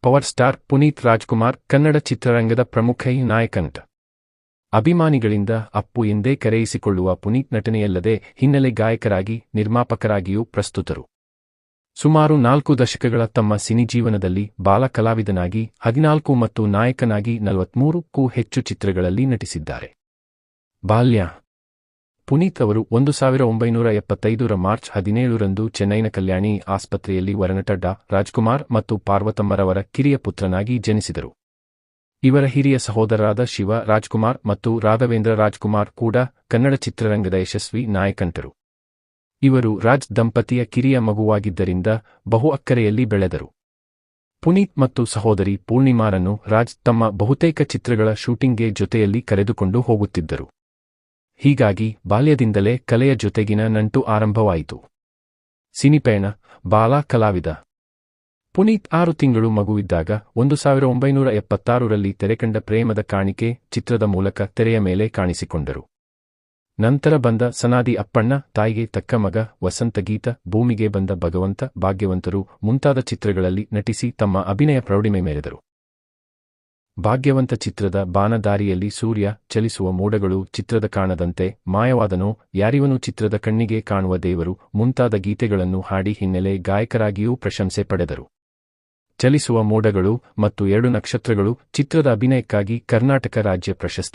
Power star Puneeth Rajkumar Kannada ಚಿತ್ರರಂಗದ ಪ್ರಮುಖ ನಾಯಕನಟ. ಅಭಿಮಾನಿಗಳಿಂದ ಅಪ್ಪು ಎಂದೇ ಕರೆಯಿಸಿಕೊಳ್ಳುವ ಪುನೀತ್ ನಟನೆಯಲ್ಲದೆ ಹಿನ್ನೆಲೆ ಗಾಯಕರಾಗಿ, ನಿರ್ಮಾಪಕರಾಗಿಯೂ ಪ್ರಸ್ತುತರು. ಸುಮಾರು 4 ದಶಕಗಳ ತಮ್ಮ ಸಿನಿಜೀವನದಲ್ಲಿ ಬಾಲ ಕಲಾವಿದನಾಗಿ 14 ಮತ್ತು ನಾಯಕನಾಗಿ 43ಕ್ಕೂ ಹೆಚ್ಚು ಚಿತ್ರಗಳಲ್ಲಿ ನಟಿಸಿದ್ದಾರೆ. ಬಾಲ್ಯ. ಪುನೀತ್ ಅವರು 1975ರ ಮಾರ್ಚ್ 17ರಂದು ಚೆನ್ನೈನ ಕಲ್ಯಾಣಿ ಆಸ್ಪತ್ರೆಯಲ್ಲಿ ವರನಟ ಡಾ. ರಾಜ್ಕುಮಾರ್ ಮತ್ತು ಪಾರ್ವತಮ್ಮರವರ ಕಿರಿಯ ಪುತ್ರನಾಗಿ ಜನಿಸಿದರು. ಇವರ ಹಿರಿಯ ಸಹೋದರರಾದ ಶಿವ ರಾಜ್ಕುಮಾರ್ ಮತ್ತು ರಾಘವೇಂದ್ರ ರಾಜ್ಕುಮಾರ್ ಕೂಡ ಕನ್ನಡ ಚಿತ್ರರಂಗದ ಯಶಸ್ವಿ ನಾಯಕನಟರು. ಇವರು ರಾಜ್ ದಂಪತಿಯ ಕಿರಿಯ ಮಗುವಾಗಿದ್ದರಿಂದ ಬಹು ಅಕ್ಕರೆಯಲ್ಲಿ ಬೆಳೆದರು. ಪುನೀತ್ ಮತ್ತು ಸಹೋದರಿ ಪೂರ್ಣಿಮಾರನ್ನು ರಾಜ್ ತಮ್ಮ ಬಹುತೇಕ ಚಿತ್ರಗಳ ಶೂಟಿಂಗ್ಗೆ ಜೊತೆಯಲ್ಲಿ ಕರೆದುಕೊಂಡು ಹೋಗುತ್ತಿದ್ದರು. ಹೀಗಾಗಿ ಬಾಲ್ಯದಿಂದಲೇ ಕಲೆಯ ಜೊತೆಗಿನ ನಂಟು ಆರಂಭವಾಯಿತು. ಸಿನಿಪಯಣ. ಬಾಲ ಕಲಾವಿದ. ಪುನೀತ್ 6 ತಿಂಗಳು ಮಗುವಿದ್ದಾಗ 1976ರಲ್ಲಿ ತೆರೆಕಂಡ ಪ್ರೇಮದ ಕಾಣಿಕೆ ಚಿತ್ರದ ಮೂಲಕ ತೆರೆಯ ಮೇಲೆ ಕಾಣಿಸಿಕೊಂಡರು. ನಂತರ ಬಂದ ಸನಾದಿ ಅಪ್ಪಣ್ಣ, ತಾಯಿಗೆ ತಕ್ಕ ಮಗ, ವಸಂತಗೀತ, ಭೂಮಿಗೆ ಬಂದ ಭಗವಂತ, ಭಾಗ್ಯವಂತರು ಮುಂತಾದ ಚಿತ್ರಗಳಲ್ಲಿ ನಟಿಸಿ ತಮ್ಮ ಅಭಿನಯ ಪ್ರೌಢಿಮೆ ಮೆರೆದರು. ಭಾಗ್ಯವಂತ ಚಿತ್ರದ ಬಾನದಾರಿಯಲ್ಲಿ ಸೂರ್ಯ, ಚಲಿಸುವ ಮೋಡಗಳು ಚಿತ್ರದ ಕಾಣದಂತೆ, ಮಾಯವಾದನೋ, ಯಾರಿವನು ಚಿತ್ರದ ಕಣ್ಣಿಗೆ ಕಾಣುವ ದೇವರು ಮುಂತಾದ ಗೀತೆಗಳನ್ನು ಹಾಡಿ ಹಿನ್ನೆಲೆ ಗಾಯಕರಾಗಿಯೂ ಪ್ರಶಂಸೆ ಪಡೆದರು. ಚಲಿಸುವ ಮೋಡಗಳು ಮತ್ತು 2 ನಕ್ಷತ್ರಗಳು ಚಿತ್ರದ ಅಭಿನಯಕ್ಕಾಗಿ ಕರ್ನಾಟಕ ರಾಜ್ಯ ಪ್ರಶಸ್ತಿ